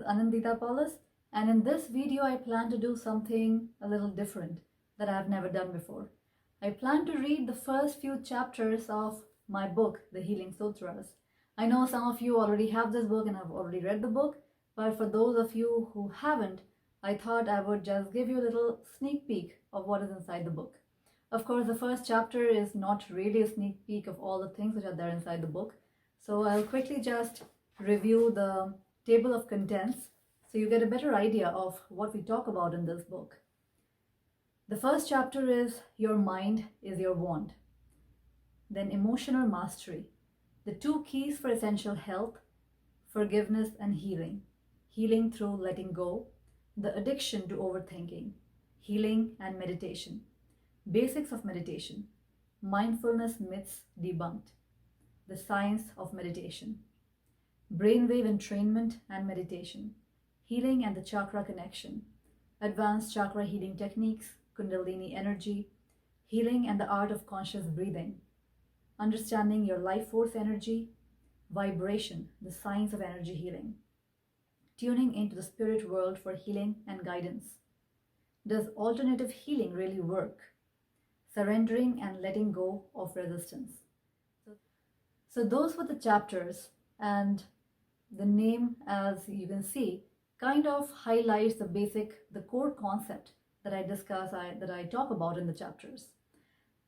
Annindita Palaus, and in this video I plan to do something a little different that I have never done before. I plan to read the first few chapters of my book, The Healing Sutras. I know some of you already have this book and have already read the book, but for those of you who haven't, I thought I would just give you a little sneak peek of what is inside the book. Of course, the first chapter is not really a sneak peek of all the things which are there inside the book. So I'll quickly just review the table of contents so you get a better idea of what we talk about in this book. The first chapter is Your Mind is Your Wand. Then Emotional Mastery, the 2 keys for essential health, forgiveness and healing. Healing through letting go, the addiction to overthinking, healing and meditation. Basics of meditation, mindfulness myths debunked, the science of meditation, brainwave entrainment and meditation, healing and the chakra connection, advanced chakra healing techniques, kundalini energy, healing and the art of conscious breathing, understanding your life force energy, vibration, the science of energy healing, tuning into the spirit world for healing and guidance. Does alternative healing really work? Surrendering and letting go of resistance. So those were the chapters, and the name, as you can see, kind of highlights the core concept that I discuss, that I talk about in the chapters.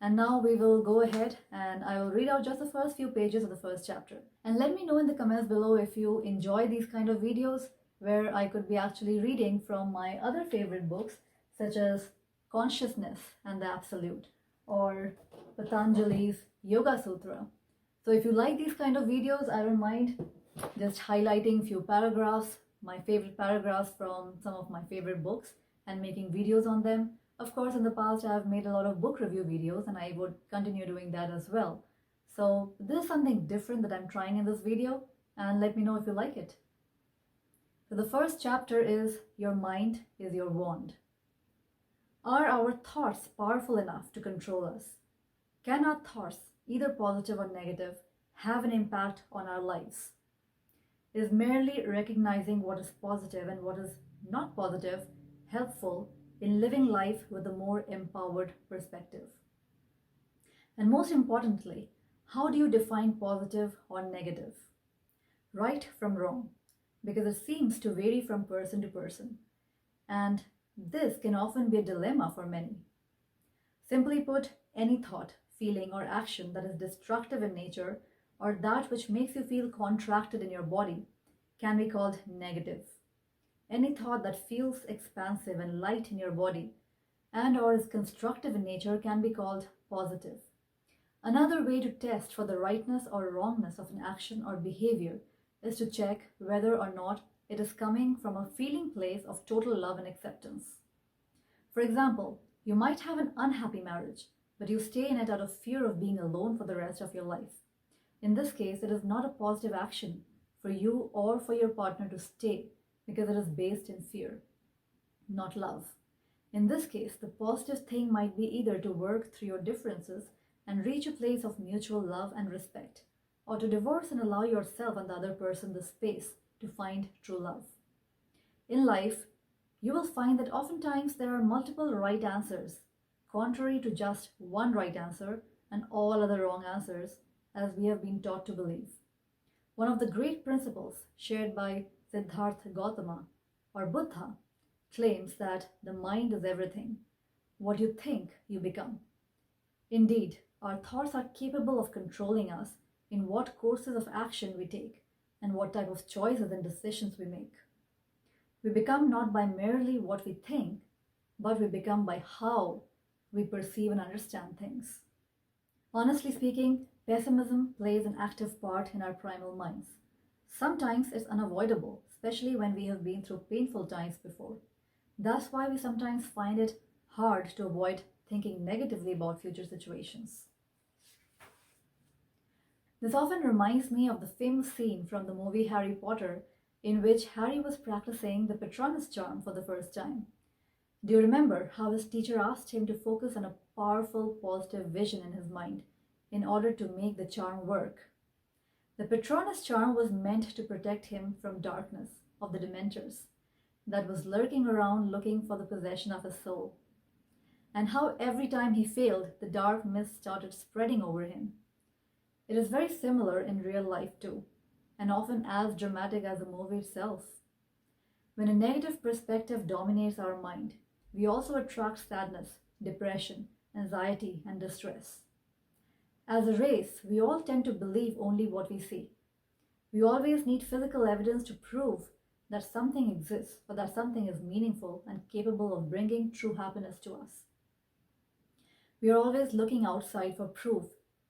And now we will go ahead and I will read out just the first few pages of the first chapter. And let me know in the comments below if you enjoy these kind of videos where I could be actually reading from my other favorite books, such as Consciousness and the Absolute, or Patanjali's Yoga Sutra. So if you like these kind of videos, I don't mind just highlighting few paragraphs, my favorite paragraphs from some of my favorite books, and making videos on them. Of course, in the past I have made a lot of book review videos and I would continue doing that as well. So this is something different that I'm trying in this video, and let me know if you like it. So the first chapter is Your Mind is Your Wand. Are our thoughts powerful enough to control us? Can our thoughts, either positive or negative, have an impact on our lives? Is merely recognizing what is positive and what is not positive helpful in living life with a more empowered perspective? And most importantly, how do you define positive or negative? Right from wrong, because it seems to vary from person to person. And this can often be a dilemma for many. Simply put, any thought, feeling, or action that is destructive in nature, or that which makes you feel contracted in your body, can be called negative. Any thought that feels expansive and light in your body and/or is constructive in nature can be called positive. Another way to test for the rightness or wrongness of an action or behavior is to check whether or not it is coming from a feeling place of total love and acceptance. For example, you might have an unhappy marriage, but you stay in it out of fear of being alone for the rest of your life. In this case, it is not a positive action for you or for your partner to stay because it is based in fear, not love. In this case, the positive thing might be either to work through your differences and reach a place of mutual love and respect, or to divorce and allow yourself and the other person the space to find true love. In life, you will find that oftentimes there are multiple right answers, contrary to just one right answer and all other wrong answers, as we have been taught to believe. One of the great principles shared by Siddhartha Gautama, or Buddha, claims that the mind is everything. What you think, you become. Indeed, our thoughts are capable of controlling us in what courses of action we take and what type of choices and decisions we make. We become not by merely what we think, but we become by how we perceive and understand things. Honestly speaking, pessimism plays an active part in our primal minds. Sometimes it's unavoidable, especially when we have been through painful times before. That's why we sometimes find it hard to avoid thinking negatively about future situations. This often reminds me of the famous scene from the movie Harry Potter, in which Harry was practicing the Patronus charm for the first time. Do you remember how his teacher asked him to focus on a powerful, positive vision in his mind in order to make the charm work? The Patronus charm was meant to protect him from darkness, of the Dementors that was lurking around looking for the possession of his soul, and how every time he failed, the dark mist started spreading over him. It is very similar in real life too, and often as dramatic as the movie itself. When a negative perspective dominates our mind, we also attract sadness, depression, anxiety, and distress. As a race, we all tend to believe only what we see. We always need physical evidence to prove that something exists or that something is meaningful and capable of bringing true happiness to us. We are always looking outside for proof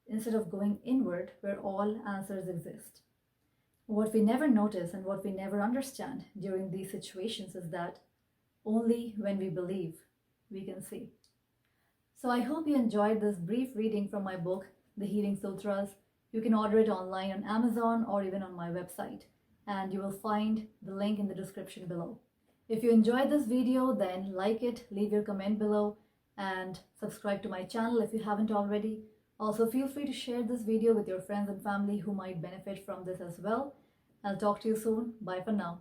instead of going inward where all answers exist. What we never notice and what we never understand during these situations is that only when we believe, we can see. So I hope you enjoyed this brief reading from my book, The Healing Sutras. You can order it online on Amazon or even on my website, and you will find the link in the description below. If you enjoyed this video, then like it, leave your comment below, and subscribe to my channel if you haven't already. Also, feel free to share this video with your friends and family who might benefit from this as well. I'll talk to you soon. Bye for now.